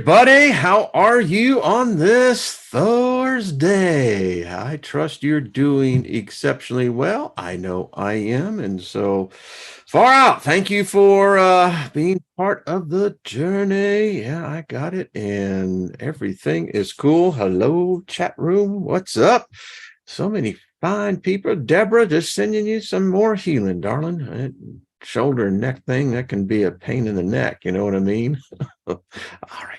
Buddy, how are you on this Thursday? I trust you're doing exceptionally well. I know I am. And so far out, thank you for being part of the journey. Yeah, I got it. And everything is cool. Hello, chat room. What's up? So many fine people. Deborah, just sending you some more healing, darling. Shoulder and neck thing, that can be a pain in the neck. You know what I mean? All right.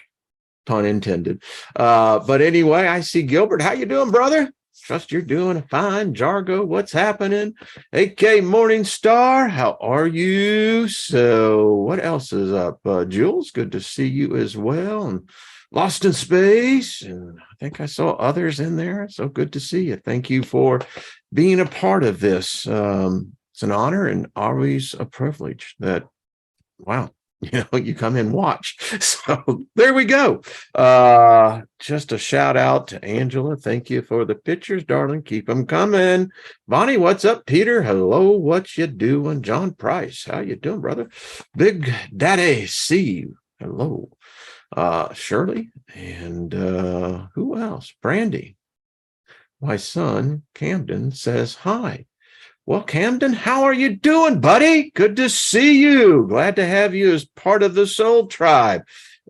Pun intended. But anyway, I see Gilbert. How you doing, brother? Trust you're doing fine. Jargo, what's happening? AK Morningstar, how are you? So what else is up? Jules, good to see you as well. And Lost in Space, and I think I saw others in there. So good to see you. Thank you for being a part of this. It's an honor and always a privilege that, wow, you come and watch. So there we go. Just a shout out to Angela. Thank you for the pictures, darling. Keep them coming. Bonnie, what's up? Peter, hello. What you doing? John Price, how you doing, brother? Big Daddy, see you. Hello. Shirley, and who else? Brandy. My son, Camden, says hi. Well, Camden, how are you doing, buddy? Good to see you. Glad to have you as part of the Soul Tribe.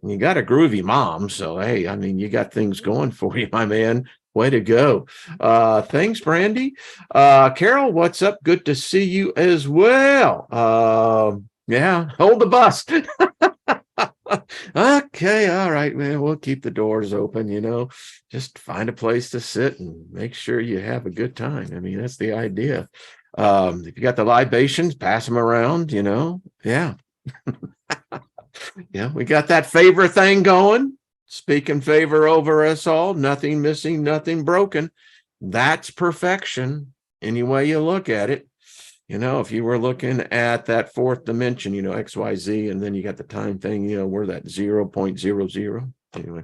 And you got a groovy mom, so hey, I mean, you got things going for you, my man. Way to go. Thanks, Brandy. Carol, what's up? Good to see you as well. Yeah, hold the bus. Okay, all right, man. We'll keep the doors open, just find a place to sit and make sure you have a good time. I mean, that's the idea. If you got the libations, pass them around, yeah. Yeah, we got that favor thing going. Speaking favor over us all, nothing missing, nothing broken. That's perfection, any way you look at it. If you were looking at that fourth dimension, XYZ, and then you got the time thing, we're that 0.00. Anyway.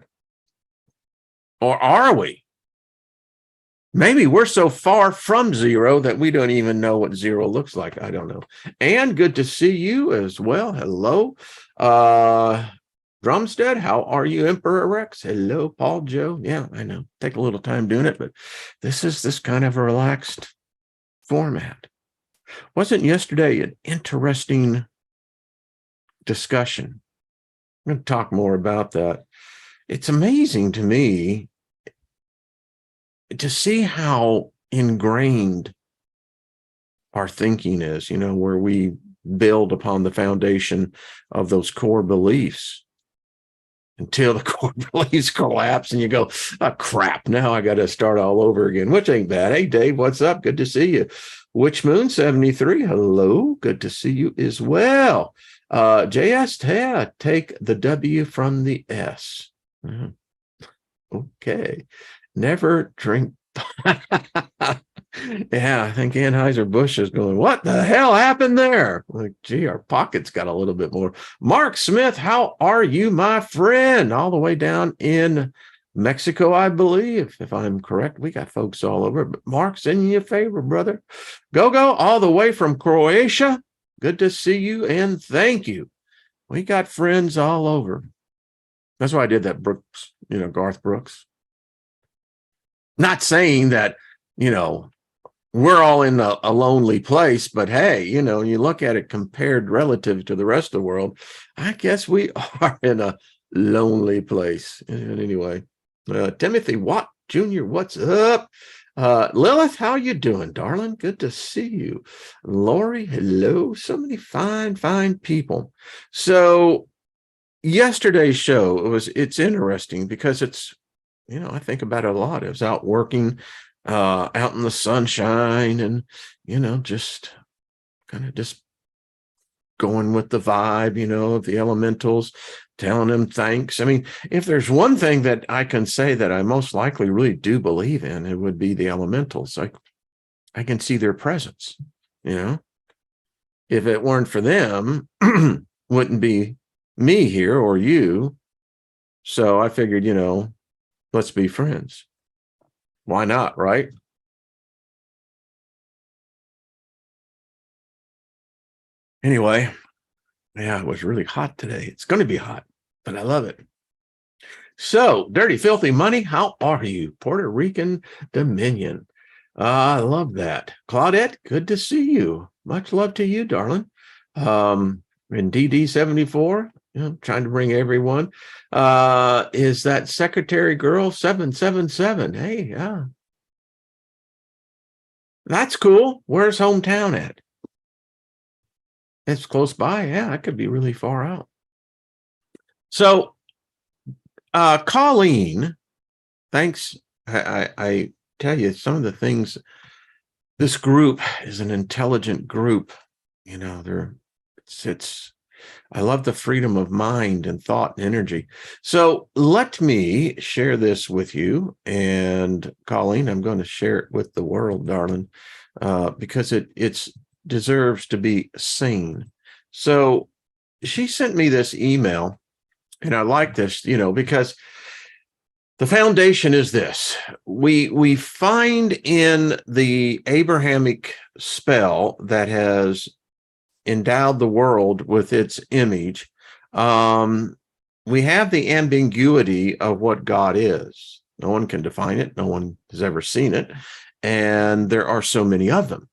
Or are we? Maybe we're so far from zero that we don't even know what zero looks like. I don't know. And good to see you as well. Hello. Drumstead, how are you, Emperor Rex? Hello, Paul Joe. Yeah, I know. Take a little time doing it, but this is this kind of a relaxed format. Wasn't yesterday an interesting discussion? I'm going to talk more about that. It's amazing to me to see how ingrained our thinking is, where we build upon the foundation of those core beliefs until the core beliefs collapse and you go, oh, crap, now I got to start all over again, which ain't bad. Hey, Dave, what's up? Good to see you. Witch Moon 73, hello. Good to see you as well. JS, yeah, take the W from the S. Okay. Never drink. Yeah, I think Anheuser-Busch is going, what the hell happened there? Like, gee, our pockets got a little bit more. Mark Smith, how are you, my friend? All the way down in Mexico, I believe, if I'm correct. We got folks all over. But Mark, sending you a favor, brother. Go, all the way from Croatia. Good to see you, and thank you. We got friends all over. That's why I did that Brooks, Garth Brooks. Not saying that, we're all in a lonely place, but hey, you look at it compared relative to the rest of the world, I guess we are in a lonely place. And anyway, Timothy Watt Jr., what's up? Lilith, how you doing, darling? Good to see you. Lori, hello. So many fine people. So yesterday's show, it's interesting because it's, I think about it a lot. I was out working out in the sunshine and, just kind of just going with the vibe, of the elementals, telling them thanks. I mean, if there's one thing that I can say that I most likely really do believe in, it would be the elementals. I can see their presence, If it weren't for them, wouldn't be me here or you. So I figured, let's be friends. Why not, right? Anyway, yeah, it was really hot today. It's going to be hot, but I love it. So, Dirty Filthy Money, how are you? Puerto Rican Dominion. I love that. Claudette, good to see you. Much love to you, darling. In DD74, trying to bring everyone. Is that Secretary Girl 777? Hey, yeah. That's cool. Where's hometown at? It's close by. Yeah, I could be really far out. So, Colleen, thanks. I tell you, some of the things, this group is an intelligent group. I love the freedom of mind and thought and energy. So let me share this with you. And Colleen, I'm going to share it with the world, darling, because it deserves to be seen. So she sent me this email, and I like this, because the foundation is this. We find in the Abrahamic spell that has endowed the world with its image, we have the ambiguity of what God is. No one can define it. No one has ever seen it. And there are so many of them.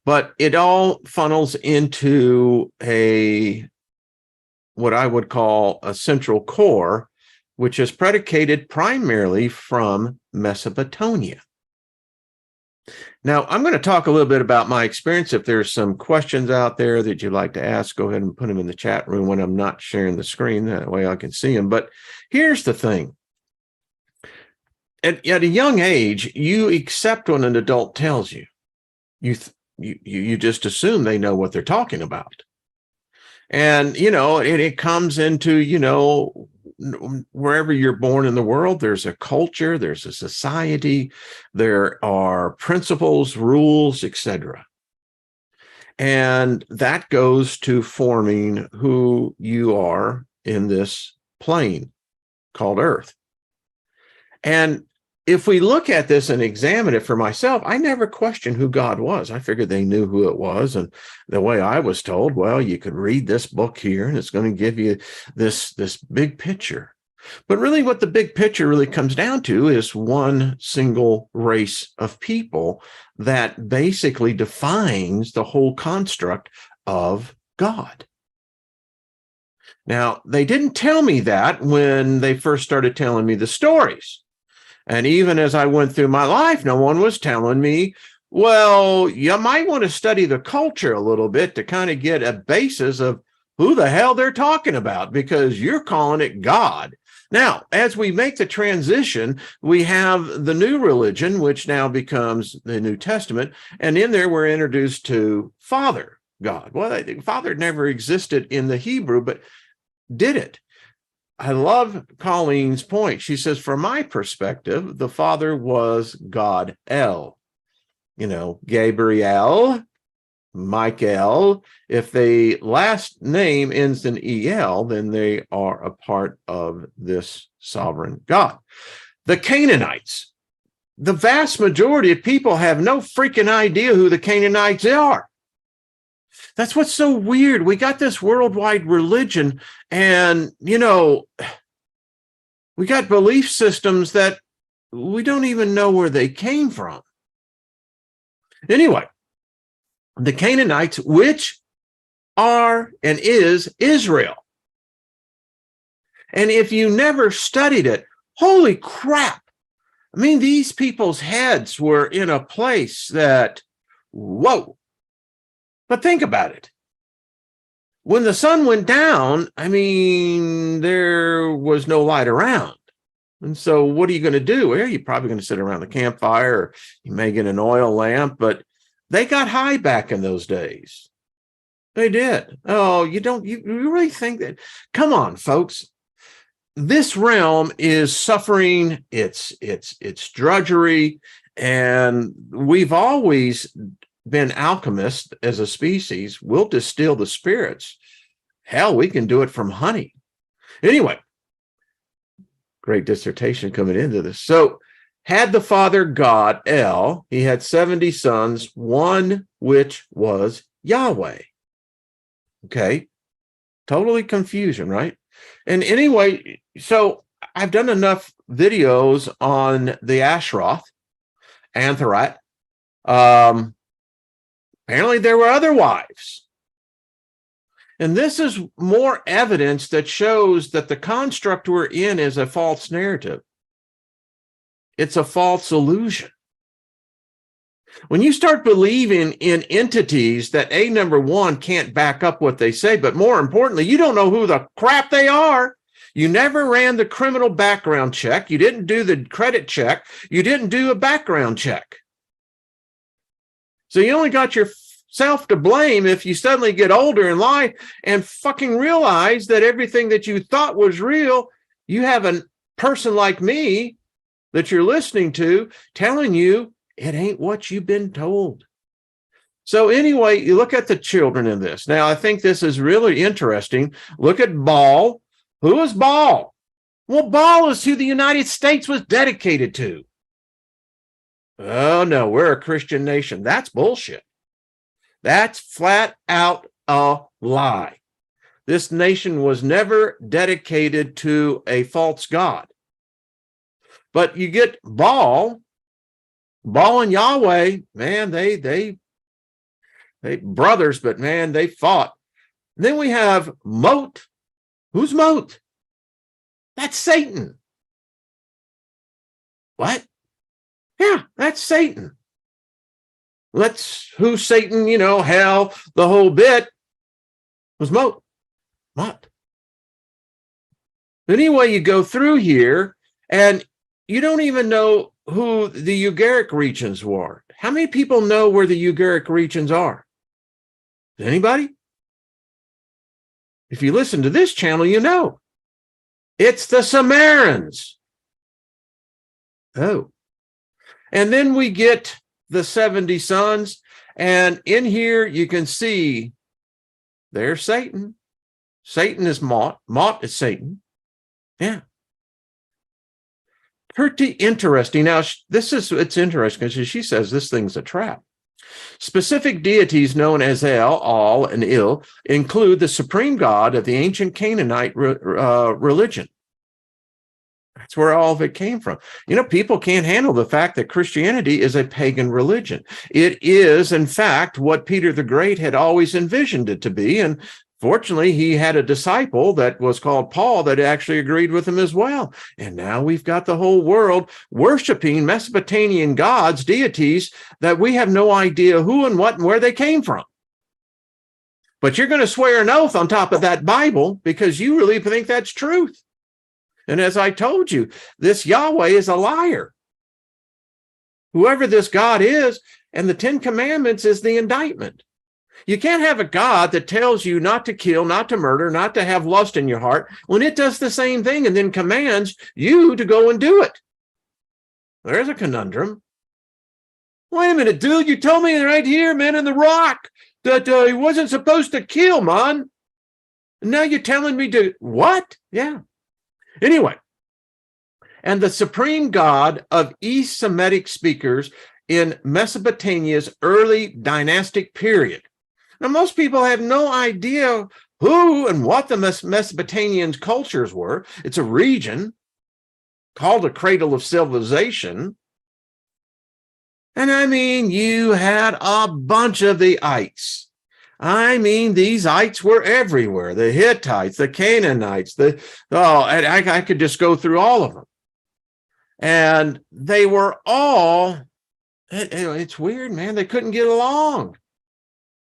But it all funnels into what I would call a central core, which is predicated primarily from Mesopotamia. Now, I'm going to talk a little bit about my experience. If there's some questions out there that you'd like to ask, go ahead and put them in the chat room when I'm not sharing the screen. That way I can see them. But here's the thing. At a young age, you accept what an adult tells you. You just assume they know what they're talking about. And, it comes into, wherever you're born in the world, there's a culture, there's a society, there are principles, rules, etc. And that goes to forming who you are in this plane called Earth. And if we look at this and examine it for myself, I never questioned who God was. I figured they knew who it was. And the way I was told, well, you could read this book here and it's going to give you this big picture. But really what the big picture really comes down to is one single race of people that basically defines the whole construct of God. Now, they didn't tell me that when they first started telling me the stories. And even as I went through my life, no one was telling me, well, you might want to study the culture a little bit to kind of get a basis of who the hell they're talking about, because you're calling it God. Now, as we make the transition, we have the new religion, which now becomes the New Testament. And in there, we're introduced to Father God. Well, Father never existed in the Hebrew, but did it? I love Colleen's point. She says, from my perspective, the Father was God El. Gabriel, Michael. If the last name ends in El, then they are a part of this sovereign God. The Canaanites. The vast majority of people have no freaking idea who the Canaanites are. That's what's so weird. We got this worldwide religion, and, we got belief systems that we don't even know where they came from. Anyway, the Canaanites, which are and is Israel. And if you never studied it, holy crap. I mean, these people's heads were in a place that, whoa. But think about it. When the sun went down, there was no light around. And so what are you going to do? Well, you're probably going to sit around the campfire, or you may get an oil lamp, but they got high back in those days. They did. Oh, you really think that? Come on, folks. This realm is suffering. It's drudgery. And we've always been alchemists as a species. We'll distill the spirits. Hell, we can do it from honey. Anyway, great dissertation coming into this. So, had the Father God, El, he had 70 sons, one which was Yahweh. Okay, totally confusion, right? And anyway, so I've done enough videos on the Ashroth, Anthorite. Apparently there were other wives. And this is more evidence that shows that the construct we're in is a false narrative. It's a false illusion. When you start believing in entities that number one, can't back up what they say, but more importantly, you don't know who the crap they are. You never ran the criminal background check. You didn't do the credit check. You didn't do a background check. So you only got yourself to blame if you suddenly get older in life and fucking realize that everything that you thought was real, you have a person like me that you're listening to telling you it ain't what you've been told. So anyway, you look at the children in this. Now, I think this is really interesting. Look at Baal. Who is Baal? Well, Baal is who the United States was dedicated to. Oh, no, we're a Christian nation. That's bullshit. That's flat out a lie. This nation was never dedicated to a false god. But you get Baal and Yahweh, man, they brothers, but man, they fought. And then we have Mot. Who's Mot? That's Satan. What? Yeah, that's Satan. Who's Satan, hell, the whole bit was Mot. Anyway, you go through here and you don't even know who the Ugaritic regions were. How many people know where the Ugaritic regions are? Anybody? If you listen to this channel, you know. It's the Sumerians. Oh. And then we get the 70 sons. And in here, you can see there's Satan. Satan is Mot. Mot is Satan. Yeah. Pretty interesting. Now, it's interesting because she says this thing's a trap. Specific deities known as El, Al, and Il include the supreme god of the ancient Canaanite religion. That's where all of it came from. People can't handle the fact that Christianity is a pagan religion. It is, in fact, what Peter the Great had always envisioned it to be. And fortunately, he had a disciple that was called Paul that actually agreed with him as well. And now we've got the whole world worshiping Mesopotamian gods, deities, that we have no idea who and what and where they came from. But you're going to swear an oath on top of that Bible because you really think that's truth. And as I told you, this Yahweh is a liar. Whoever this God is, and the 10 Commandments is the indictment. You can't have a God that tells you not to kill, not to murder, not to have lust in your heart when it does the same thing and then commands you to go and do it. There's a conundrum. Wait a minute, dude, you told me right here, man, in the rock that he wasn't supposed to kill, man. And now you're telling me to what? Yeah. Anyway, and the supreme god of East Semitic speakers in Mesopotamia's early dynastic period. Now, most people have no idea who and what the Mesopotamian cultures were. It's a region called a cradle of civilization. And I mean, you had a bunch of the ites. I mean, these ites were everywhere. The Hittites, the Canaanites, and I could just go through all of them. And they were all, it's weird, man. They couldn't get along.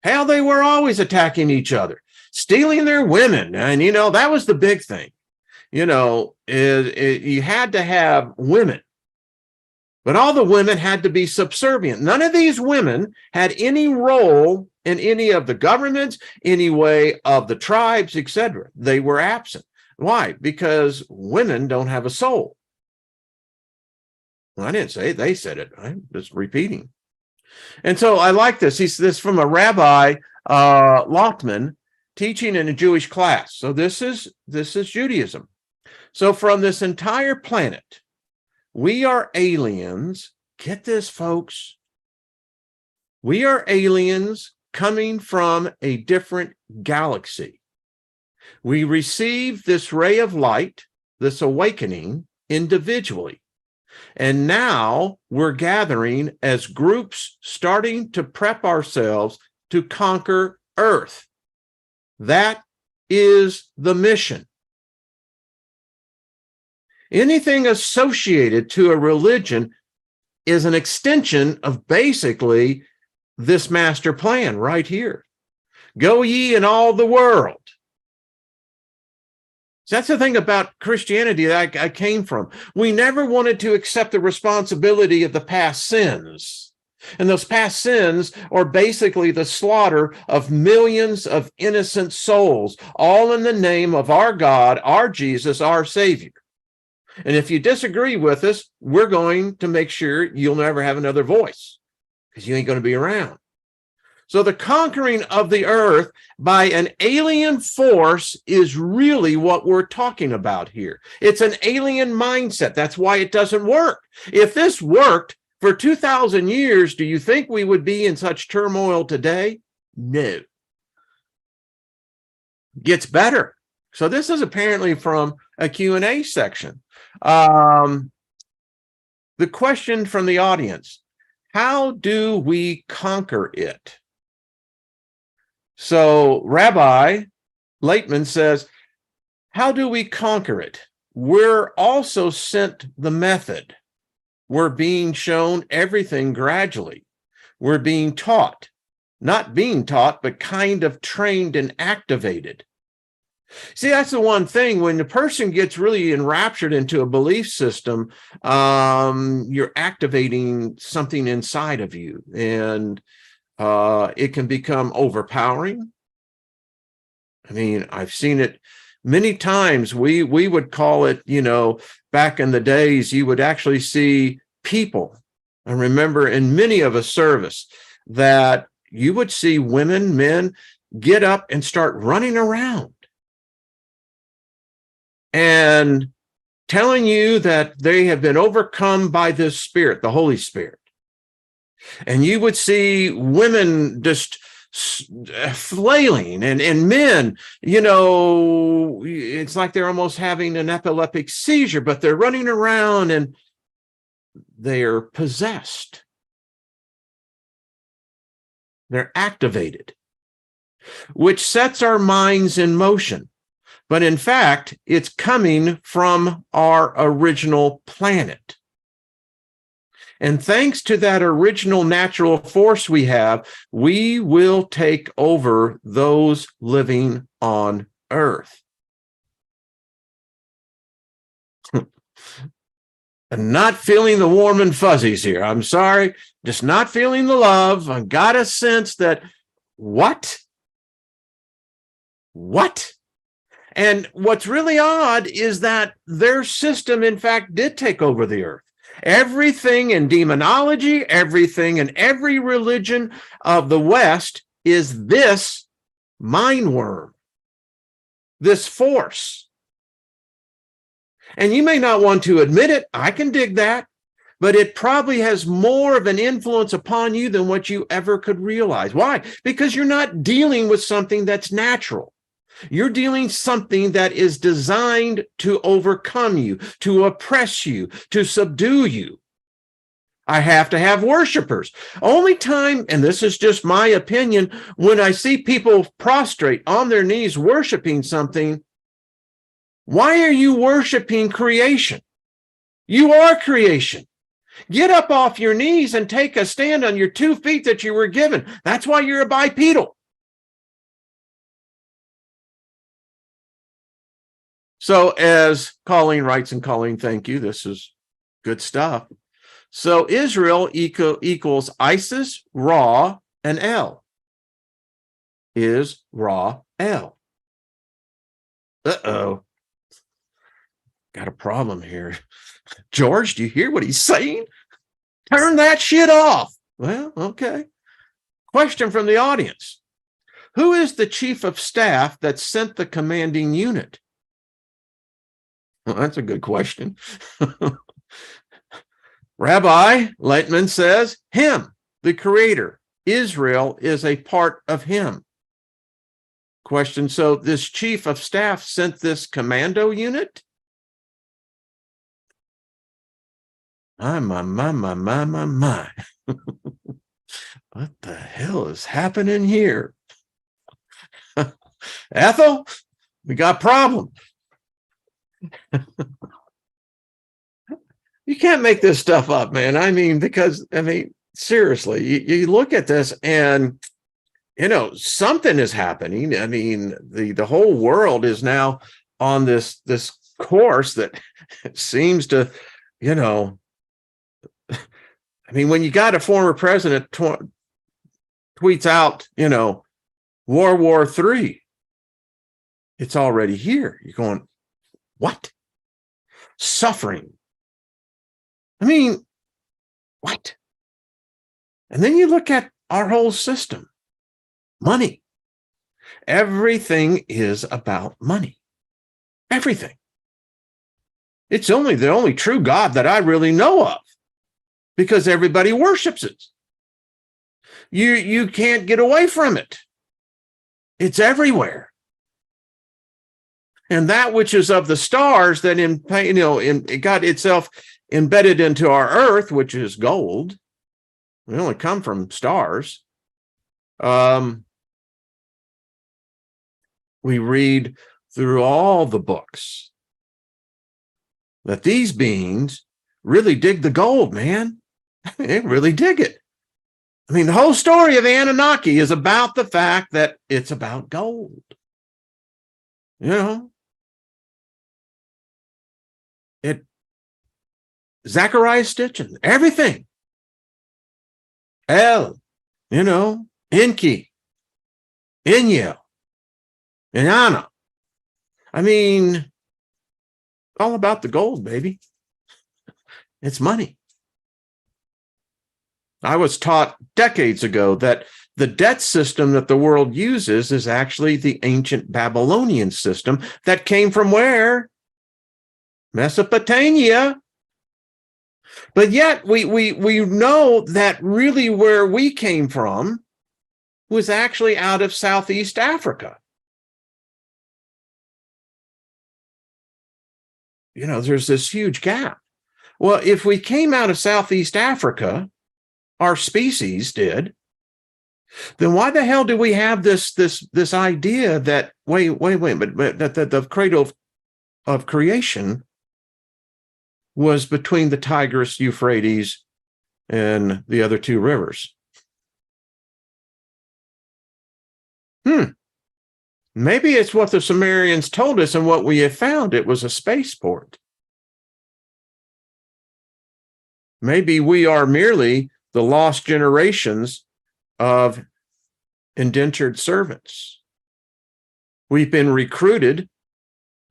Hell, they were always attacking each other, stealing their women. And, that was the big thing. You had to have women, but all the women had to be subservient. None of these women had any role in any of the governments, any way of the tribes, etc. They were absent. Why? Because women don't have a soul. Well, I didn't say it. They said it. I'm just repeating. And so I like this. This from a Rabbi Lochtman teaching in a Jewish class. So this is Judaism. So from this entire planet, we are aliens. Get this, folks. We are aliens coming from a different galaxy. We receive this ray of light this awakening individually. And now we're gathering as groups, starting to prep ourselves to conquer Earth. That is the mission. Anything associated to a religion is an extension of basically this master plan right here. Go ye in all the world. That's the thing about Christianity that I came from. We never wanted to accept the responsibility of the past sins. And those past sins are basically the slaughter of millions of innocent souls, all in the name of our God, our Jesus, our Savior. And if you disagree with us, we're going to make sure you'll never have another voice because you ain't going to be around. So the conquering of the earth by an alien force is really what we're talking about here. It's an alien mindset. That's why it doesn't work. If this worked for 2,000 years, do you think we would be in such turmoil today? No. Gets better. So this is apparently from a Q&A section. The question from the audience, how do we conquer it? So Rabbi Laitman says, how do we conquer it? We're also sent the method. We're being shown everything gradually. We're being taught, not being taught, but kind of trained and activated. See, that's the one thing. When the person gets really enraptured into a belief system, you're activating something inside of you, and it can become overpowering. I mean, I've seen it many times. We would call it, back in the days, you would actually see people. I remember in many of a service that you would see women, men get up and start running around and telling you that they have been overcome by this spirit, the Holy Spirit. And you would see women just flailing and men, it's like they're almost having an epileptic seizure, but they're running around and they're possessed. They're activated, which sets our minds in motion. But in fact, it's coming from our original planet. And thanks to that original natural force we have, we will take over those living on Earth. I'm not feeling the warm and fuzzies here. I'm sorry, just not feeling the love. I've got a sense that, what? And what's really odd is that their system, in fact, did take over the earth. Everything in demonology, everything in every religion of the West is this mind worm, this force. And you may not want to admit it. I can dig that. But it probably has more of an influence upon you than what you ever could realize. Why? Because you're not dealing with something that's natural. You're dealing something that is designed to overcome you, to oppress you, to subdue you. I have to have worshipers. Only time, and this is just my opinion, when I see people prostrate on their knees worshiping something, why are you worshiping creation? You are creation. Get up off your knees and take a stand on your 2 feet that you were given. That's why you're a bipedal. So as Colleen writes, and Colleen, thank you. This is good stuff. So Israel equals Isis, Ra, and El. Is Ra El? Uh-oh. Got a problem here. George, do you hear what he's saying? Turn that shit off. Well, okay. Question from the audience. Who is the chief of staff that sent the commanding unit? Well, that's a good question. Rabbi Leitman says, him, the creator. Israel is a part of him. Question, so this chief of staff sent this commando unit? My. What the hell is happening here? Ethel, we got a problem. You can't make this stuff up, man. I mean, because, seriously, you look at this and, something is happening. I mean, the whole world is now on this course that seems to, when you got a former president tweets out, World War III, it's already here. You're going, what? Suffering. I mean, what? And then you look at our whole system. Money. Everything is about money. Everything. It's the only true God that I really know of, because everybody worships it. You can't get away from it. It's everywhere. And that which is of the stars that it got itself embedded into our earth, which is gold. We only come from stars. We read through all the books that these beings really dig the gold, man. They really dig it. The whole story of Anunnaki is about the fact that it's about gold. Zachariah Stitchin, everything. El, Enki, Inyo, Inanna. All about the gold, baby. It's money. I was taught decades ago that the debt system that the world uses is actually the ancient Babylonian system that came from where? Mesopotamia. But yet we know that really where we came from was actually out of Southeast Africa. There's this huge gap. Well, if we came out of Southeast Africa, our species did, then why the hell do we have this idea that but that the cradle of creation was between the Tigris, Euphrates, and the other two rivers? Maybe it's what the Sumerians told us, and what we have found, it was a spaceport. Maybe we are merely the lost generations of indentured servants. We've been recruited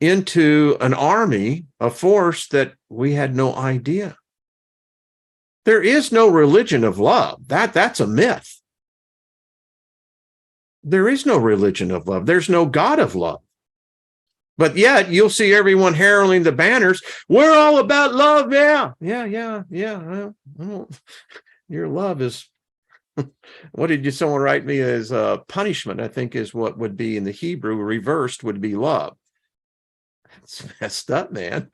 into an army, a force that we had no idea. There is no religion of love. That's a myth. There is no religion of love. There's no God of love. But yet you'll see everyone heralding the banners. We're all about love. Yeah. Well, your love is, what did someone write me as punishment, I think is what would be in the Hebrew, reversed would be love. That's messed up, man.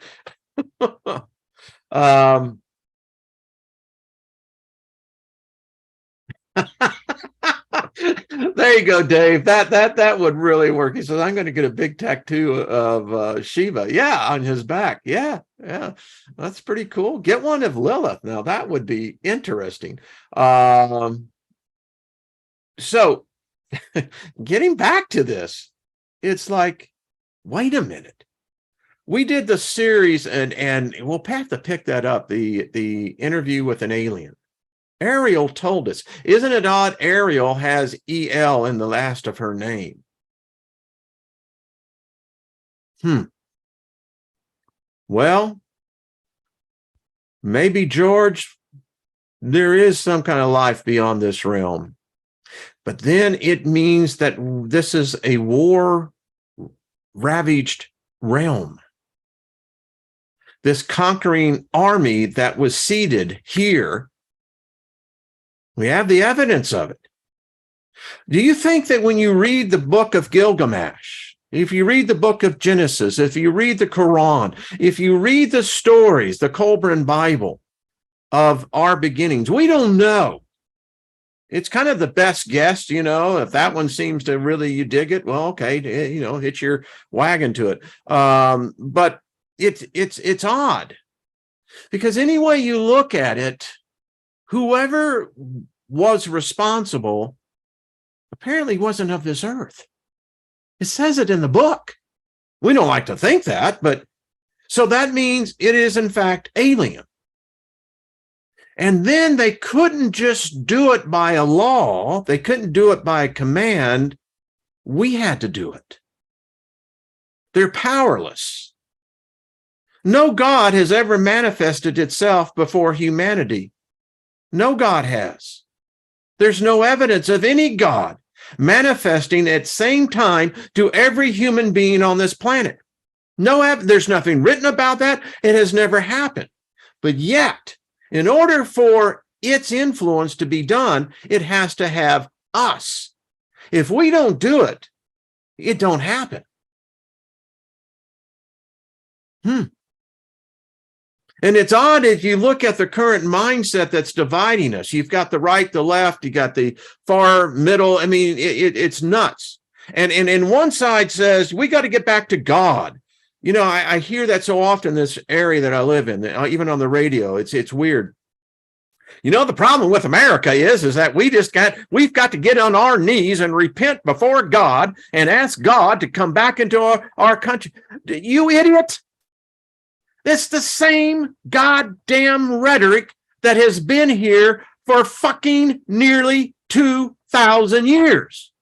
There you go, Dave. That would really work. He says, I'm going to get a big tattoo of Shiva. Yeah, on his back. Yeah. That's pretty cool. Get one of Lilith. Now, that would be interesting. So getting back to this, it's like, wait a minute. We did the series, and we'll have to pick that up, the interview with an alien. Ariel told us. Isn't it odd? Ariel has EL in the last of her name. Well, maybe, George, there is some kind of life beyond this realm. But then it means that this is a war-ravaged realm. This conquering army that was seated here, we have the evidence of it. Do you think that when you read the book of Gilgamesh, if you read the book of Genesis, if you read the Quran, if you read the stories, the Kolbrin Bible, of our beginnings. We don't know. It's kind of the best guess, you know, if that one seems to really, you dig it, well, okay, you know, hitch your wagon to it. But it's odd, because any way you look at it, whoever was responsible apparently wasn't of this earth. It says it in the book. We don't like to think that, but so that means it is in fact alien. And then they couldn't just do it by a law. They couldn't do it by a command. We had to do it. They're powerless. No God has ever manifested itself before humanity. No God has. There's no evidence of any God manifesting at the same time to every human being on this planet. There's nothing written about that. It has never happened. But yet, in order for its influence to be done, it has to have us. If we don't do it, it don't happen. And it's odd if you look at the current mindset that's dividing us. You've got the right, the left, you got the far middle. I mean, it's nuts. And one side says, we got to get back to God. You know, I hear that so often in this area that I live in, even on the radio. It's weird. You know, the problem with America is that we've got to get on our knees and repent before God and ask God to come back into our country. You idiot. It's the same goddamn rhetoric that has been here for fucking nearly 2,000 years.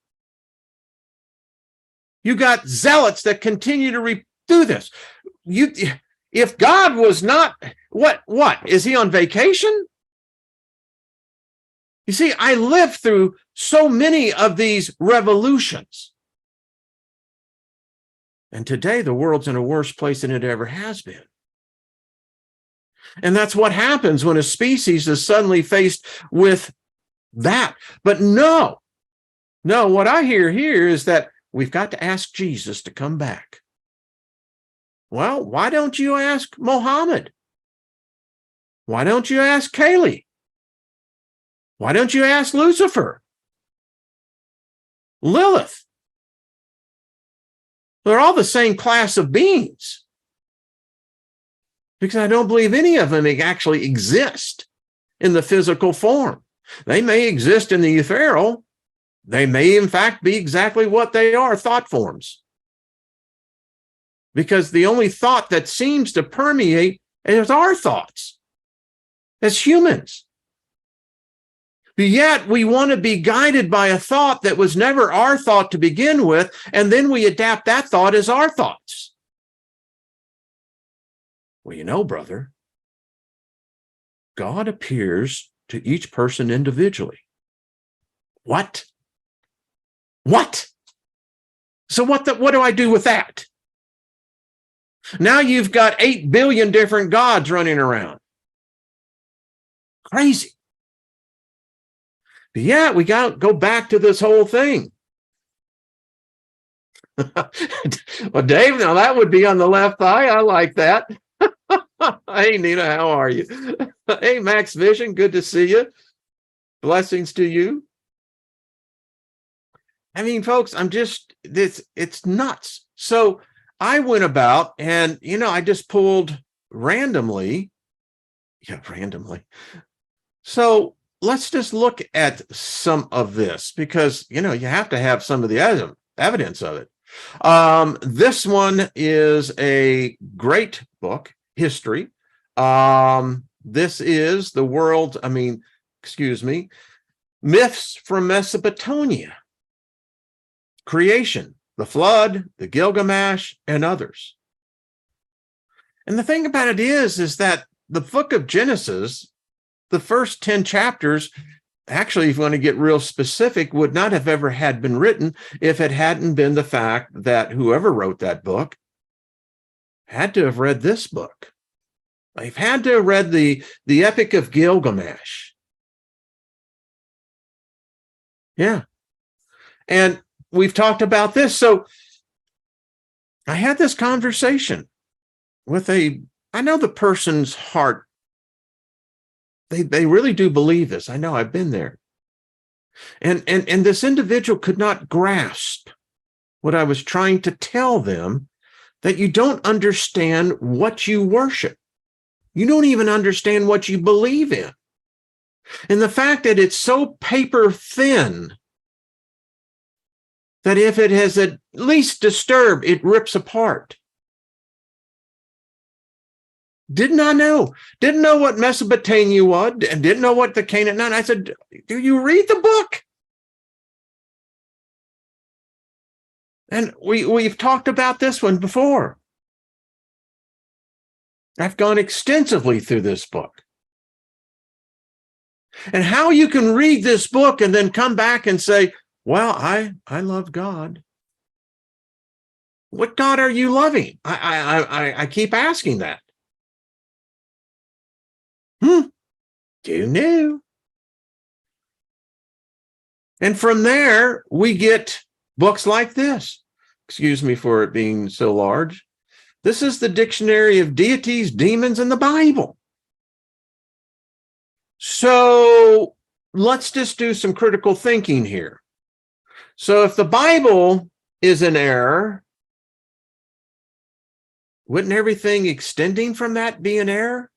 You got zealots that continue to do this. If God was not, what? Is he on vacation? You see, I lived through so many of these revolutions. And today the world's in a worse place than it ever has been. And that's what happens when a species is suddenly faced with that. But no, what I hear here is that we've got to ask Jesus to come back. Well, why don't you ask Mohammed? Why don't you ask Kaylee? Why don't you ask Lucifer? Lilith? They're all the same class of beings. Because I don't believe any of them actually exist in the physical form. They may exist in the ethereal. They may, in fact, be exactly what they are, thought forms. Because the only thought that seems to permeate is our thoughts as humans. But yet we want to be guided by a thought that was never our thought to begin with, and then we adapt that thought as our thoughts. Well, you know, brother, God appears to each person individually. What? So what do I do with that? Now you've got 8 billion different gods running around. Crazy. But yeah, we got to go back to this whole thing. Well, Dave, now that would be on the left thigh. I like that. Hey, Nina, how are you? Hey, Max Vision, good to see you. Blessings to you. I mean, folks, it's nuts. So I went about and, I just pulled randomly. Yeah, randomly. So let's just look at some of this because, you have to have some of the evidence of it. This one is a great book, history. This is the world, myths from Mesopotamia, creation, the flood, the Gilgamesh, and others. And the thing about it is that the book of Genesis, the first 10 chapters, actually, if you want to get real specific, would not have ever had been written if it hadn't been the fact that whoever wrote that book had to have read this book. They've had to have read the Epic of Gilgamesh. Yeah. And we've talked about this. So I had this conversation with I know the person's heart They really do believe this. I know, I've been there. And this individual could not grasp what I was trying to tell them, that you don't understand what you worship. You don't even understand what you believe in. And the fact that it's so paper thin that if it has at least disturbed, it rips apart. Did not know. Didn't know what Mesopotamia was, and didn't know what the Canaan. I said, do you read the book? And we've talked about this one before. I've gone extensively through this book. And how you can read this book and then come back and say, well, I love God. What God are you loving? I keep asking that. Who knew? And from there, we get books like this. Excuse me for it being so large. This is the Dictionary of Deities, Demons, and the Bible. So let's just do some critical thinking here. So if the Bible is an error, wouldn't everything extending from that be an error?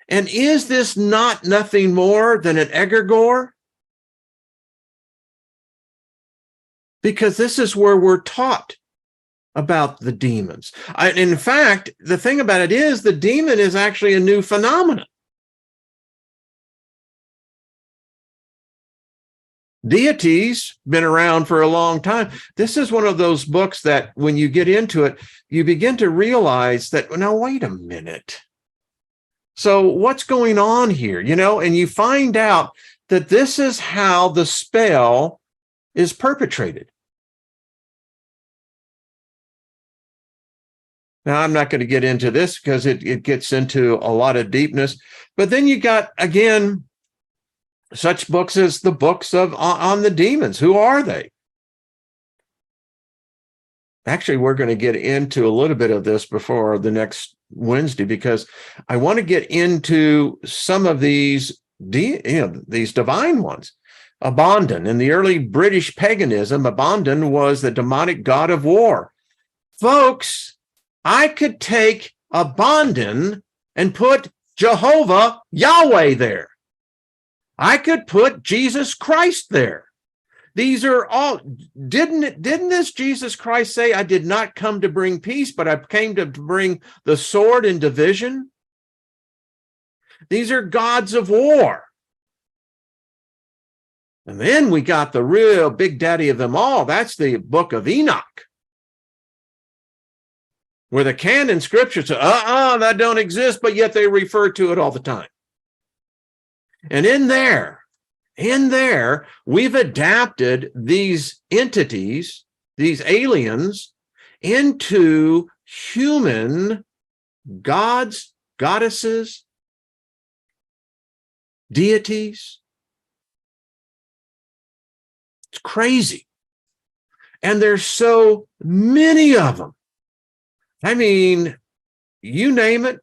And is this not nothing more than an egregore? Because this is where we're taught about the demons. In fact, the thing about it is the demon is actually a new phenomenon. Deities been around for a long time. This is one of those books that when you get into it, you begin to realize that, now, wait a minute. So what's going on here? And you find out that this is how the spell is perpetrated. Now, I'm not going to get into this because it gets into a lot of deepness. But then you got, again, such books as the books on the demons. Who are they? Actually, we're going to get into a little bit of this before the next Wednesday, because I want to get into some of these, these divine ones. Abaddon. In the early British paganism, Abaddon was the demonic god of war. Folks, I could take Abaddon and put Jehovah, Yahweh there. I could put Jesus Christ there. These are all, didn't this Jesus Christ say, I did not come to bring peace, but I came to bring the sword and division? These are gods of war. And then we got the real big daddy of them all. That's the book of Enoch, where the canon scriptures say, that don't exist, but yet they refer to it all the time. And in there, we've adapted these entities, these aliens, into human gods, goddesses, deities. It's crazy. And there's so many of them. I mean, you name it.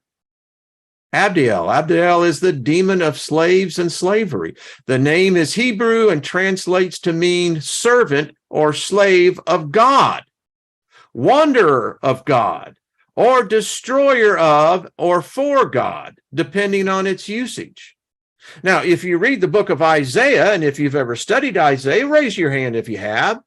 Abdiel. Abdiel is the demon of slaves and slavery. The name is Hebrew and translates to mean servant or slave of God, wanderer of God, or destroyer of or for God, depending on its usage. Now, if you read the book of Isaiah, and if you've ever studied Isaiah, raise your hand if you have.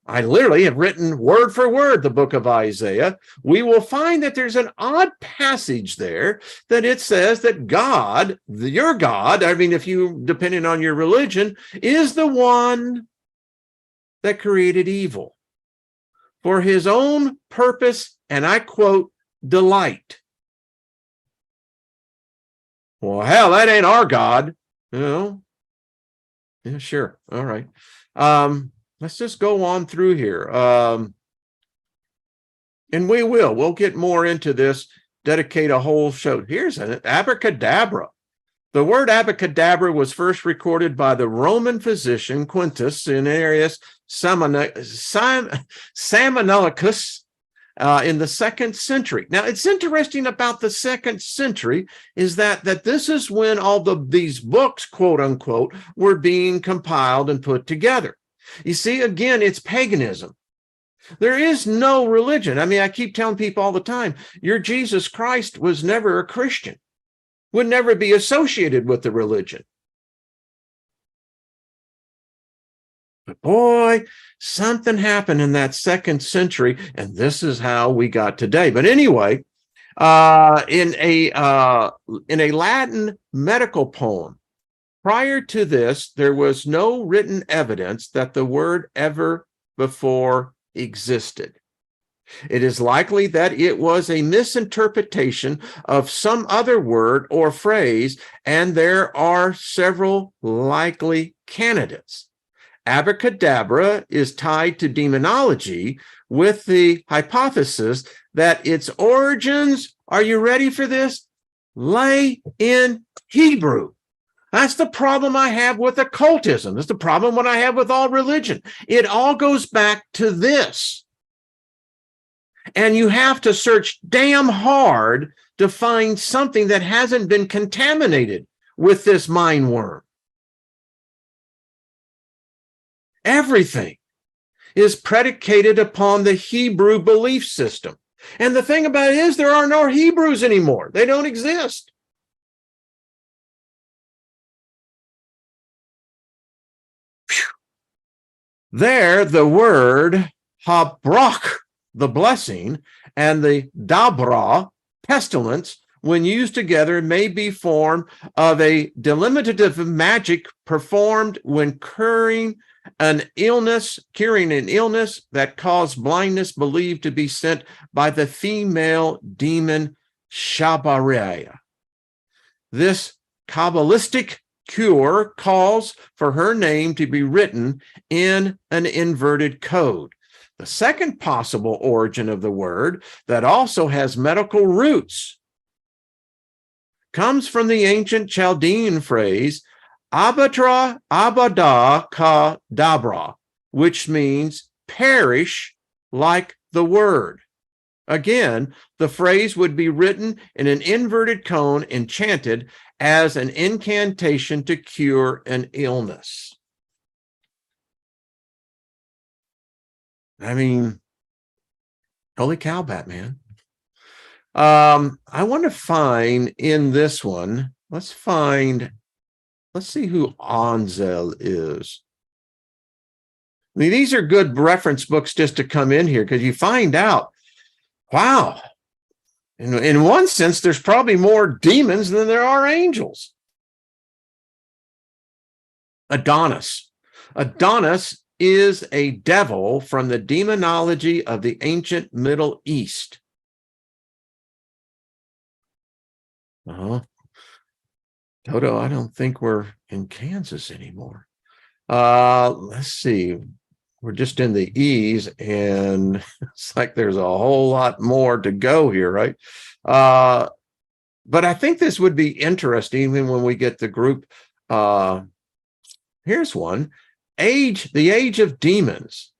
I literally have written word for word the book of Isaiah. We will find that there's an odd passage there that it says that God, your God, if you, depending on your religion, is the one that created evil for his own purpose, and I quote, delight. Well, hell, that ain't our God. Yeah, sure. All right. Let's just go on through here. And we'll get more into this, dedicate a whole show. Here's an abracadabra. The word abracadabra was first recorded by the Roman physician Quintus Cinerus Sammonicus in the 2nd century. Now, it's interesting about the 2nd century is that this is when all these books, quote unquote, were being compiled and put together. You see, again, it's paganism. There is no religion. I mean, I keep telling people all the time, your Jesus Christ was never a Christian, would never be associated with the religion. But boy, something happened in that 2nd century, and this is how we got today. But anyway, in a Latin medical poem, prior to this, there was no written evidence that the word ever before existed. It is likely that it was a misinterpretation of some other word or phrase, and there are several likely candidates. Abracadabra is tied to demonology with the hypothesis that its origins, are you ready for this? Lay in Hebrew. That's the problem I have with occultism. That's the problem what I have with all religion. It all goes back to this. And you have to search damn hard to find something that hasn't been contaminated with this mind worm. Everything is predicated upon the Hebrew belief system. And the thing about it is there are no Hebrews anymore. They don't exist. Whew. There, the word habrach, the blessing, and the dabra, pestilence, when used together, may be form of a delimitative magic performed when curing an illness that caused blindness, believed to be sent by the female demon Shabaria. This Kabbalistic cure calls for her name to be written in an inverted code. The second possible origin of the word that also has medical roots comes from the ancient Chaldean phrase Abadra Abada Ka Dabra, which means perish like the word. Again, the phrase would be written in an inverted cone and chanted as an incantation to cure an illness. I mean, holy cow, Batman. I want to find in this one, let's see who Anzel is. I mean, these are good reference books just to come in here because you find out, wow, in one sense, there's probably more demons than there are angels. Adonis. Adonis is a devil from the demonology of the ancient Middle East. Toto, I don't think we're in Kansas anymore. Let's see. We're just in the E's, and it's like there's a whole lot more to go here, right? But I think this would be interesting even when we get the group. Here's one. The Age of Demons.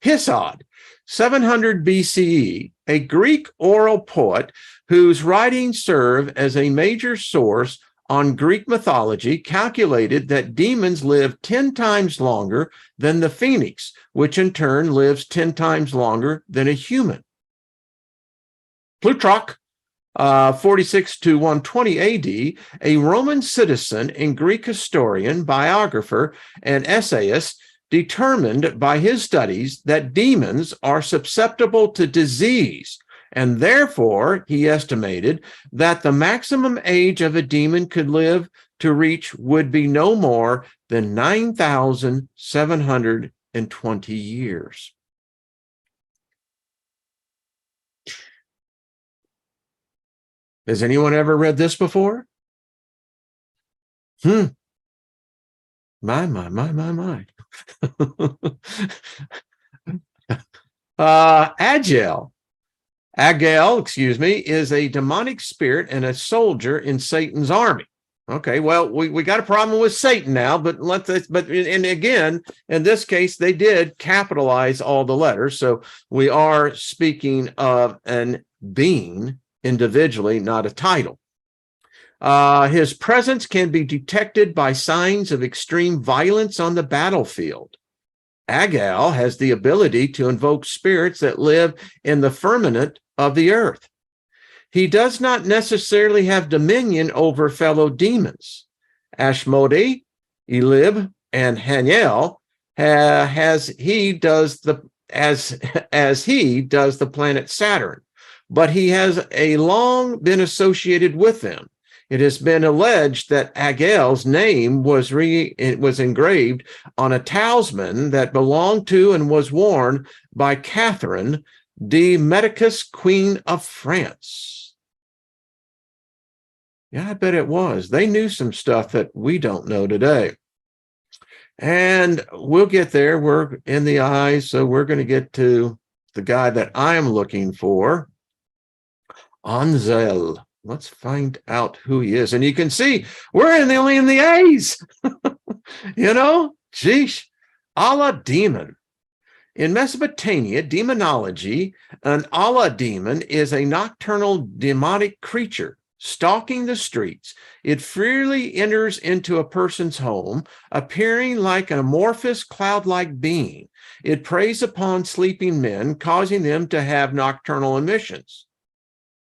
Hesiod, 700 BCE, a Greek oral poet whose writings serve as a major source on Greek mythology, calculated that demons live 10 times longer than the phoenix, which in turn lives 10 times longer than a human. Plutarch, 46 to 120 AD, a Roman citizen and Greek historian, biographer, and essayist, determined by his studies that demons are susceptible to disease, and therefore he estimated that the maximum age of a demon could live to reach would be no more than 9,720 years. Has anyone ever read this before? My. Agel, is a demonic spirit and a soldier in Satan's army. Okay, well, we got a problem with Satan now, but and again, in this case, they did capitalize all the letters. So we are speaking of an being individually, not a title. His presence can be detected by signs of extreme violence on the battlefield. Agal has the ability to invoke spirits that live in the firmament of the earth. He does not necessarily have dominion over fellow demons. Ashmodi, Elib, and Haniel as he does the planet Saturn, but he has long been associated with them. It has been alleged that Agel's name was engraved on a talisman that belonged to and was worn by Catherine de Medicis, Queen of France. Yeah, I bet it was. They knew some stuff that we don't know today. And we'll get there. We're in the eyes, so we're going to get to the guy that I'm looking for, Anzel. Let's find out who he is. And you can see we're only in the A's. You know, geesh, Allah demon. In Mesopotamia, demonology, an Allah demon is a nocturnal demonic creature stalking the streets. It freely enters into a person's home, appearing like an amorphous cloud-like being. It preys upon sleeping men, causing them to have nocturnal emissions.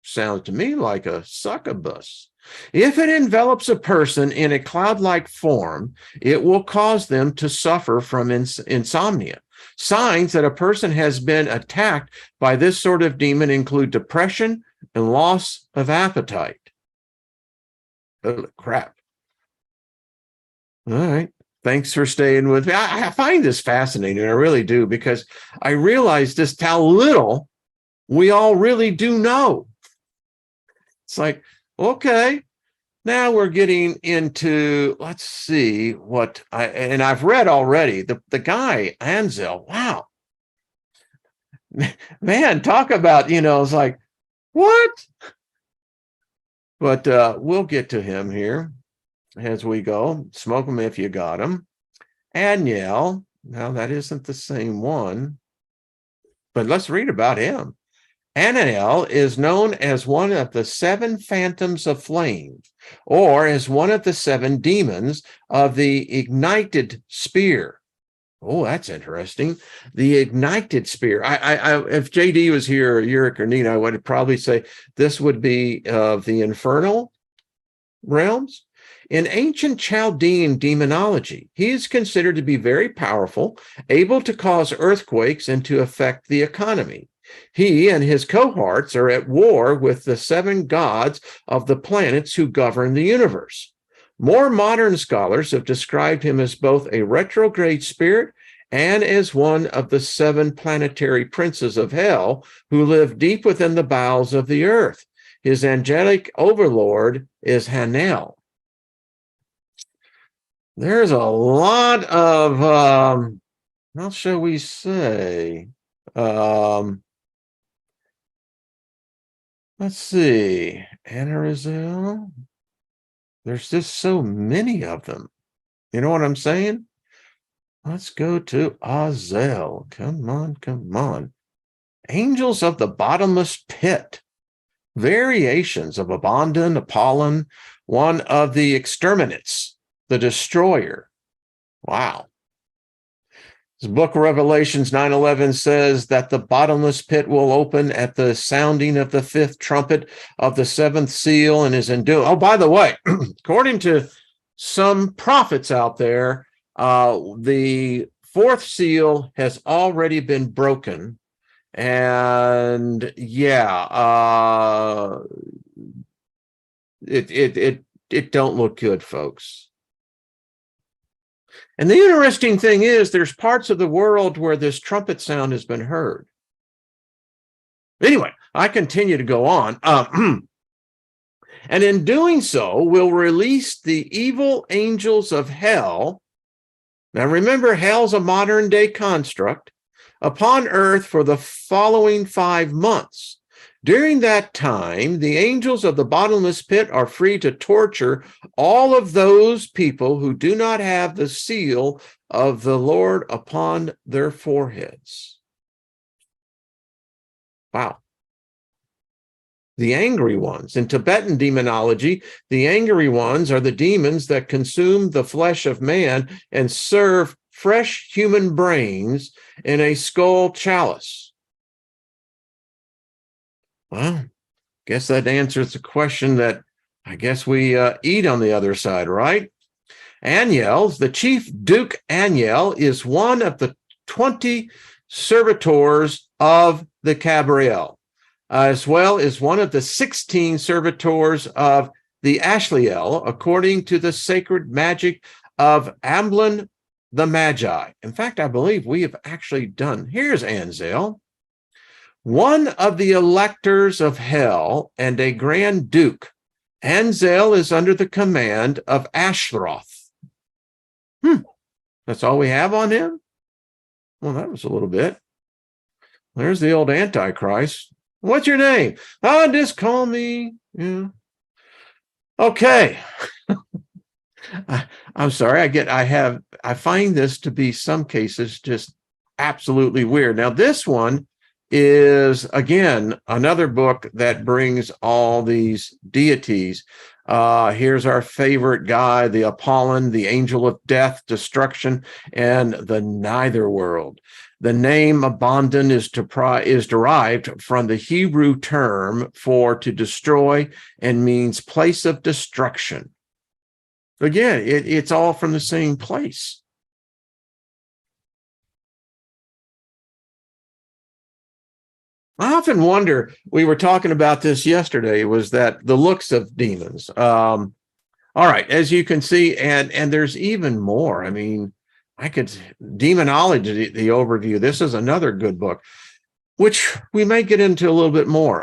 Sounds to me like a succubus. If it envelops a person in a cloud-like form, it will cause them to suffer from insomnia. Signs that a person has been attacked by this sort of demon include depression and loss of appetite. Holy crap. All right. Thanks for staying with me. I find this fascinating. I really do, because I realize just how little we all really do know. It's like, okay, now we're getting into, let's see what I've read already. The guy, Anzel, wow. Man, talk about, it's like, what? But we'll get to him here as we go. Smoke him if you got him. Aniel, now that isn't the same one, but let's read about him. Aniel is known as one of the 7 phantoms of flame, or as one of the 7 demons of the ignited spear. Oh, that's interesting. The ignited spear. If JD was here, or Yurik or Nina, I would probably say this would be of the infernal realms. In ancient Chaldean demonology, he is considered to be very powerful, able to cause earthquakes and to affect the economy. He and his cohorts are at war with the 7 gods of the planets who govern the universe. More modern scholars have described him as both a retrograde spirit and as one of the 7 planetary princes of hell who live deep within the bowels of the earth. His angelic overlord is Hanel. There's a lot of, how shall we say, let's see, Anarizel. There's just so many of them. You know what I'm saying? Let's go to Azel. Come on, come on. Angels of the bottomless pit. Variations of Abandon, Apollon, one of the exterminates, the destroyer. Wow. The book of Revelations 9:11 says that the bottomless pit will open at the sounding of the 5th trumpet of the 7th seal and is endued. Oh, by the way, according to some prophets out there, the 4th seal has already been broken. And yeah, it don't look good, folks. And the interesting thing is there's parts of the world where this trumpet sound has been heard. Anyway, I continue to go on. And in doing so, we'll release the evil angels of hell. Now remember, hell's a modern day construct upon earth for the following 5 months. During that time, the angels of the bottomless pit are free to torture all of those people who do not have the seal of the Lord upon their foreheads. Wow. The angry ones. In Tibetan demonology, the angry ones are the demons that consume the flesh of man and serve fresh human brains in a skull chalice. Well, guess that answers the question that I guess we eat on the other side, right? Aniel, the chief Duke Aniel, is one of the 20 servitors of the Cabriel, as well as one of the 16 servitors of the Ashliel, according to the sacred magic of Amblin the Magi. In fact, I believe we have actually done. Here's Anzel, one of the electors of hell and a grand duke. Anzel is under the command of Ashtaroth. That's all we have on him? Well, that was a little bit. There's the old Antichrist. What's your name? Oh, just call me. Yeah. Okay. I'm sorry. I find this to be some cases just absolutely weird. Now, this one is, again, another book that brings all these deities. Here's our favorite guy, the Apollon, the angel of death, destruction, and the neither world. The name Abaddon is derived from the Hebrew term for to destroy and means place of destruction. Again, it's all from the same place. I often wonder, we were talking about this yesterday, was that the looks of demons. All right, as you can see, and there's even more. I mean, Demonology, the overview. This is another good book, which we may get into a little bit more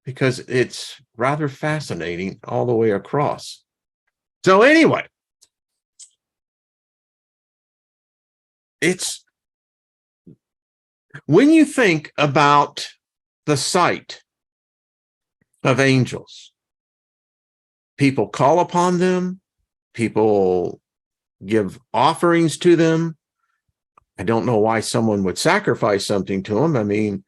because it's rather fascinating all the way across. So anyway, it's when you think about the sight of angels, people call upon them, people give offerings to them. I don't know why someone would sacrifice something to them. I mean,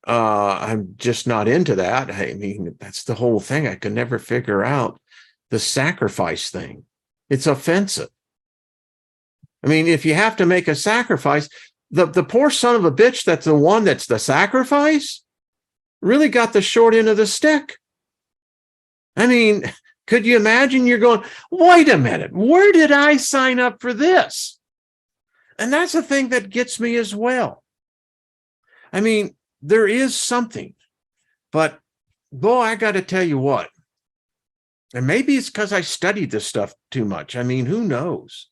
I'm just not into that. I mean, that's the whole thing. I could never figure out the sacrifice thing. It's offensive. I mean, if you have to make a sacrifice, the poor son of a bitch that's the one that's the sacrifice really got the short end of the stick. I mean, could you imagine you're going, wait a minute, where did I sign up for this? And that's the thing that gets me as well. I mean, there is something, but boy, I got to tell you what, and maybe it's because I studied this stuff too much. I mean, who knows?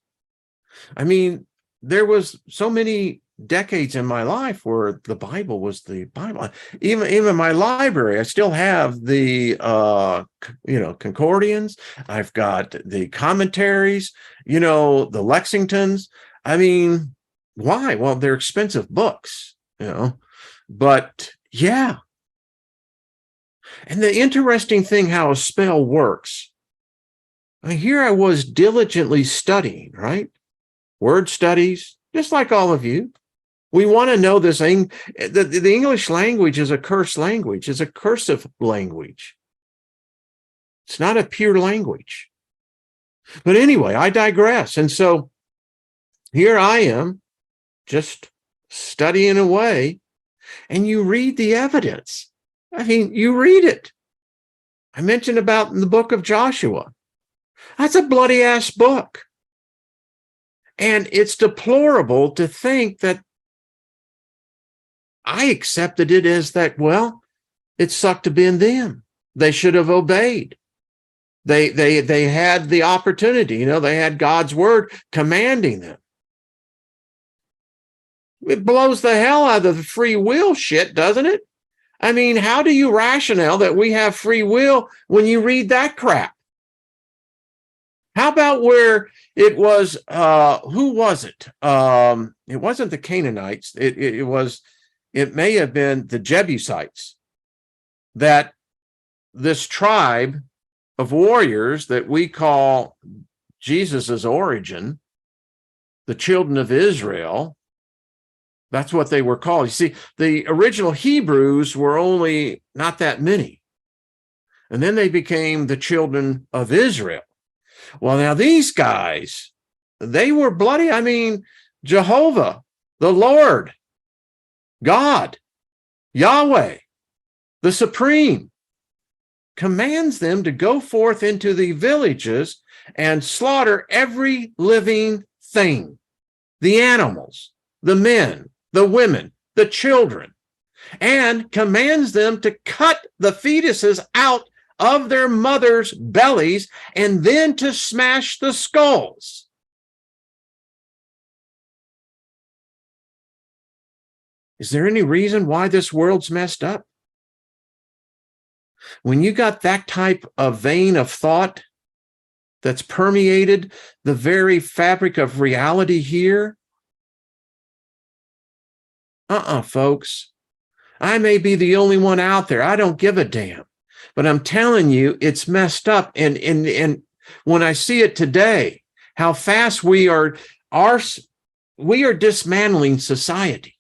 I mean, there was so many decades in my life where the Bible was the Bible. Even my library, I still have the concordance. I've got the commentaries, the Lexingtons. I mean, why? Well, they're expensive books, but yeah. And the interesting thing how a spell works. I mean, here I was diligently studying, right? Word studies, just like all of you. We want to know this thing. The English language is a cursed language. It's a cursive language. It's not a pure language. But anyway, I digress. And so here I am just studying away, and you read the evidence. I mean, you read it. I mentioned about in the book of Joshua. That's a bloody ass book. And it's deplorable to think that I accepted it as that, well, it sucked to be in them. They should have obeyed. They had the opportunity, they had God's word commanding them. It blows the hell out of the free will shit, doesn't it? I mean, how do you rationale that we have free will when you read that crap? How about where it was, who was it? It wasn't the Canaanites. It may have been the Jebusites. that this tribe of warriors that we call Jesus's origin, the children of Israel, that's what they were called. You see, the original Hebrews were only not that many. And then they became the children of Israel. Well, now these guys, they were bloody. I mean, Jehovah, the Lord, God, Yahweh, the Supreme, commands them to go forth into the villages and slaughter every living thing, the animals, the men, the women, the children, and commands them to cut the fetuses out of their mothers' bellies and then to smash the skulls. Is there any reason why this world's messed up? When you got that type of vein of thought that's permeated the very fabric of reality here, folks, I may be the only one out there. I don't give a damn. But I'm telling you, it's messed up. And when I see it today, how fast we are dismantling society.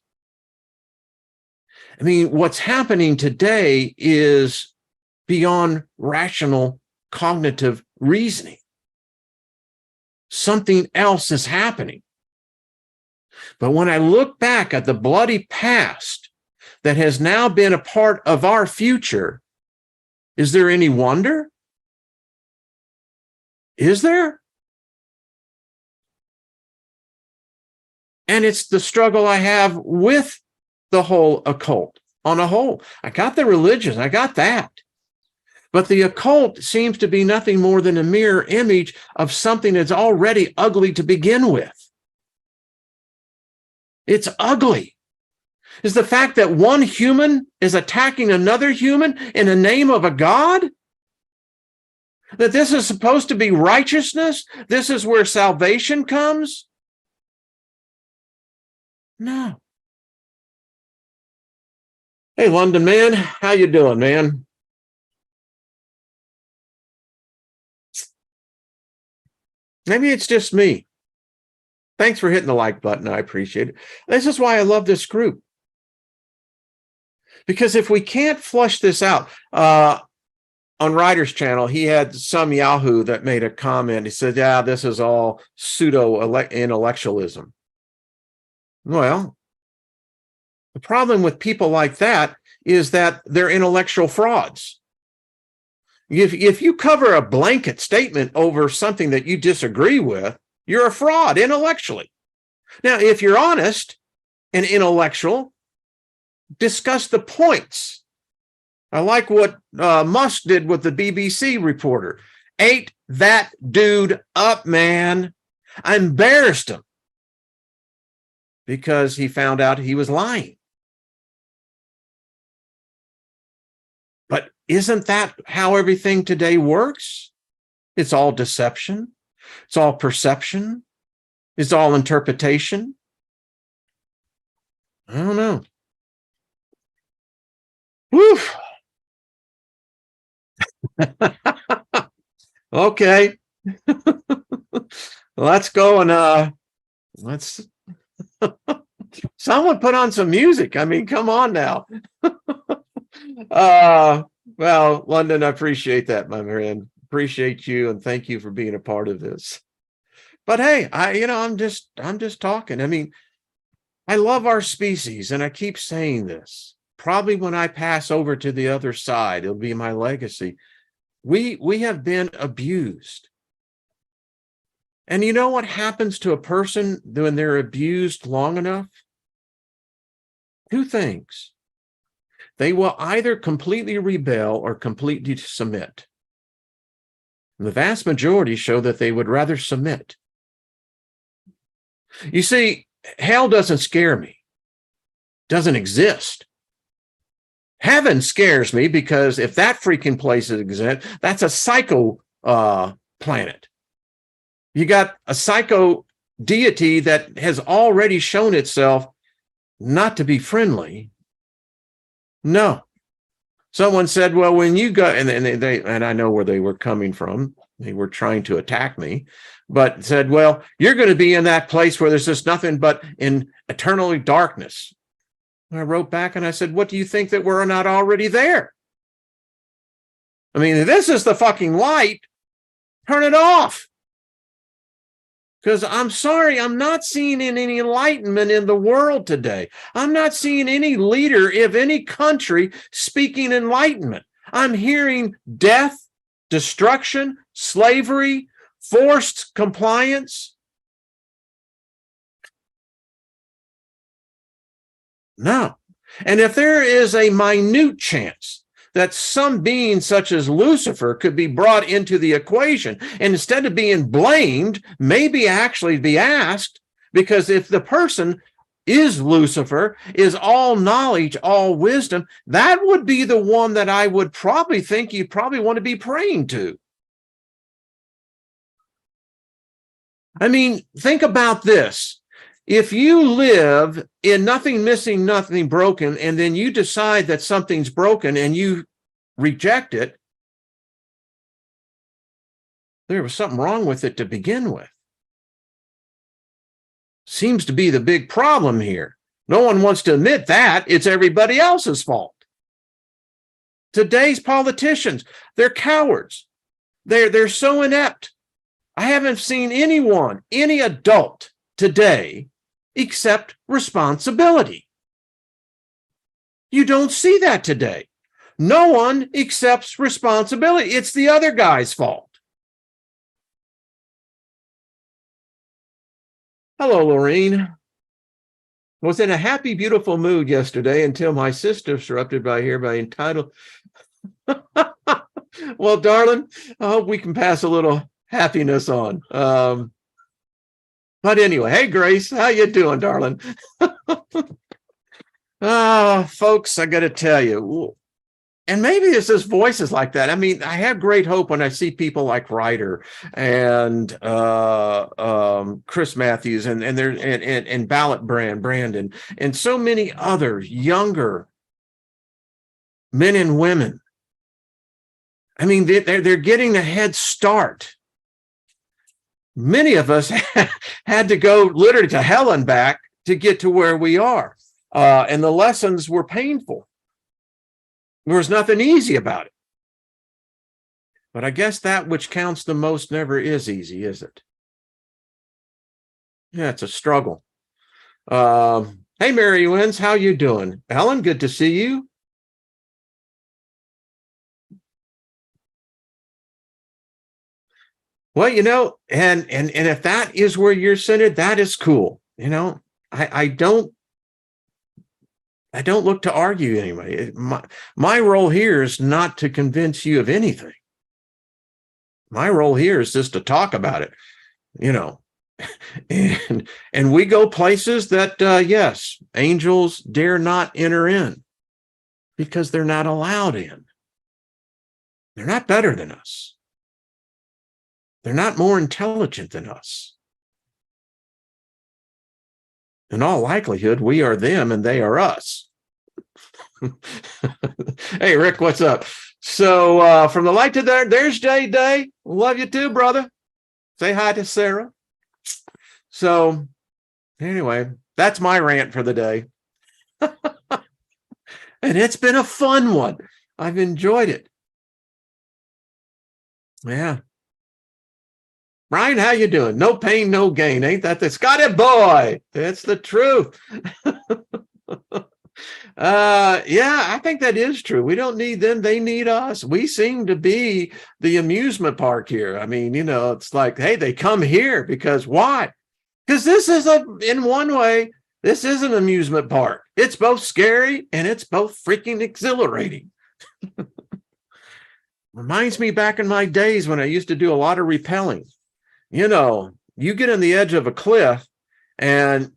I mean, what's happening today is beyond rational cognitive reasoning. Something else is happening. But when I look back at the bloody past that has now been a part of our future, is there any wonder? Is there? And it's the struggle I have with the whole occult on a whole. I got the religion, I got that. But the occult seems to be nothing more than a mirror image of something that's already ugly to begin with. It's ugly. Is the fact that one human is attacking another human in the name of a God? That this is supposed to be righteousness? This is where salvation comes? No. Hey, London man, how you doing, man? Maybe it's just me. Thanks for hitting the like button. I appreciate it. This is why I love this group. Because if we can't flush this out, on Ryder's channel, he had some Yahoo that made a comment. He said, yeah, this is all pseudo-intellectualism. Well, the problem with people like that is that they're intellectual frauds. If you cover a blanket statement over something that you disagree with, you're a fraud intellectually. Now, if you're honest and intellectual, discuss the points. I like what Musk did with the BBC reporter. Ate that dude up, man. I embarrassed him because he found out he was lying. But isn't that how everything today works? It's all deception. It's all perception. It's all interpretation. I don't know. Woof. Okay. Let's go and let's someone put on some music. I mean, come on now. Well, London, I appreciate that, my friend. Appreciate you and thank you for being a part of this. But hey, I'm just talking. I mean, I love our species, and I keep saying this. Probably when I pass over to the other side, it'll be my legacy. We have been abused. And you know what happens to a person when they're abused long enough? Two things. They will either completely rebel or completely submit. And the vast majority show that they would rather submit. You see, hell doesn't scare me. Doesn't exist. Heaven scares me because if that freaking place exists, that's a psycho planet. You got a psycho deity that has already shown itself not to be friendly. No. Someone said, well, when you go, and I know where they were coming from. They were trying to attack me, but said, well, you're going to be in that place where there's just nothing but in eternal darkness. And I wrote back and I said, what do you think, that we're not already there? I mean, this is the fucking light. Turn it off. Because I'm sorry, I'm not seeing any enlightenment in the world today. I'm not seeing any leader of any country speaking enlightenment. I'm hearing death, destruction, slavery, forced compliance. No. And if there is a minute chance that some being such as Lucifer could be brought into the equation, and instead of being blamed, maybe actually be asked, because if the person is Lucifer, is all knowledge, all wisdom, that would be the one that I would probably think you probably want to be praying to. I mean, think about this. If you live in nothing missing, nothing broken, and then you decide that something's broken and you reject it, there was something wrong with it to begin with. Seems to be the big problem here. No one wants to admit that. It's everybody else's fault. Today's politicians, they're cowards. They're so inept. I haven't seen anyone, any adult today, accept responsibility. You don't see that today. No one accepts responsibility. It's the other guy's fault. Hello, Lorene. Was in a happy, beautiful mood yesterday until my sister interrupted by entitled. Well, darling, I hope we can pass a little happiness on. But anyway, hey, Grace, how you doing, darling? Folks, I got to tell you, and maybe it's just voices like that. I mean, I have great hope when I see people like Ryder and Chris Matthews and Ballot Brandon and so many others, younger men and women. I mean, they're getting a head start. Many of us had to go literally to hell and back to get to where we are. And the lessons were painful. There was nothing easy about it. But I guess that which counts the most never is easy, is it? Yeah, it's a struggle. Hey, Mary Wins, how you doing? Ellen, good to see you. Well, you know, and if that is where you're centered, that is cool. You know, I don't look to argue anyway. My role here is not to convince you of anything. My role here is just to talk about it, you know, and we go places that, yes, angels dare not enter in because they're not allowed in. They're not better than us. They're not more intelligent than us. In all likelihood, we are them and they are us. Hey, Rick, what's up? So from the light to there's Day. Love you too, brother. Say hi to Sarah. So anyway, that's my rant for the day. And it's been a fun one. I've enjoyed it. Yeah. Brian, how you doing? No pain, no gain. Ain't that the Scotty boy? It's the truth. Yeah, I think that is true. We don't need them. They need us. We seem to be the amusement park here. I mean, you know, it's like, hey, they come here because why? Because this is in one way, this is an amusement park. It's both scary and it's both freaking exhilarating. Reminds me back in my days when I used to do a lot of rappelling. You know, you get on the edge of a cliff and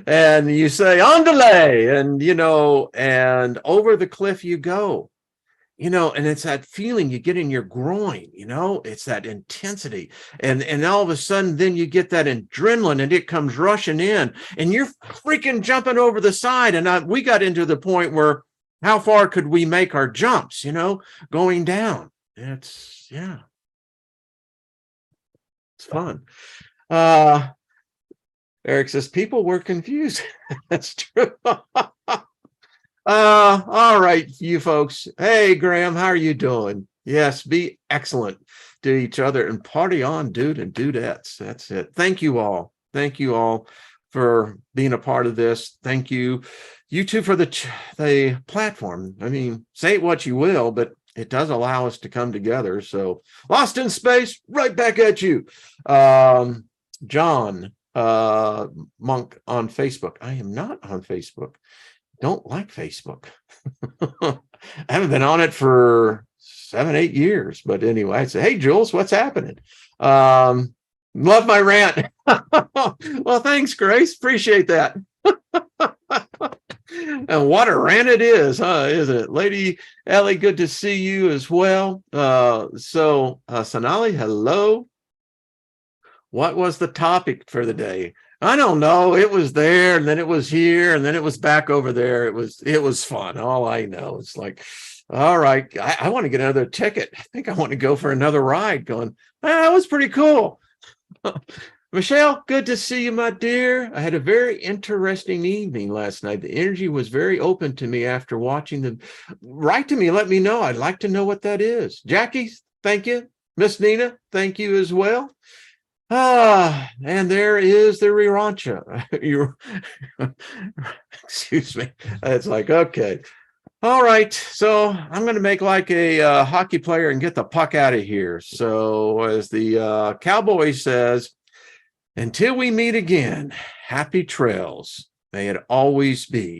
and you say "Andale," and you know, and over the cliff you go, you know, and it's that feeling you get in your groin, you know, it's that intensity, and all of a sudden then you get that adrenaline and it comes rushing in and you're freaking jumping over the side. And we got into the point where how far could we make our jumps, going down? It's fun. Eric says people were confused. That's true. All right, you folks. Hey, Graham, how are you doing? Yes, be excellent to each other and party on, dude and dudettes. That's it. Thank you all. Thank you all for being a part of this. Thank you, you two, for the platform. I mean, say what you will, but it does allow us to come together. So, Lost in Space, right back at you. John Monk on Facebook. I am not on Facebook. Don't like Facebook. I haven't been on it for 7-8 years, but anyway, I'd say, hey, Jules, what's happening? Love my rant. Well, thanks, Grace. Appreciate that. And what a rant it is, isn't it? Lady Ellie, good to see you as well. Sonali, hello. What was the topic for the day? I don't know. It was there, and then it was here, and then it was back over there. It was fun. All I know, it's like, all right, I want to get another ticket. I think I want to go for another ride. Going, that was pretty cool. Michelle, good to see you, my dear. I had a very interesting evening last night. The energy was very open to me after watching them. Write to me, let me know. I'd like to know what that is. Jackie, thank you. Miss Nina, thank you as well. And there is the Rirancha. Excuse me. It's like, okay. All right. So I'm going to make like a hockey player and get the puck out of here. So as the cowboy says, until we meet again, happy trails. May it always be.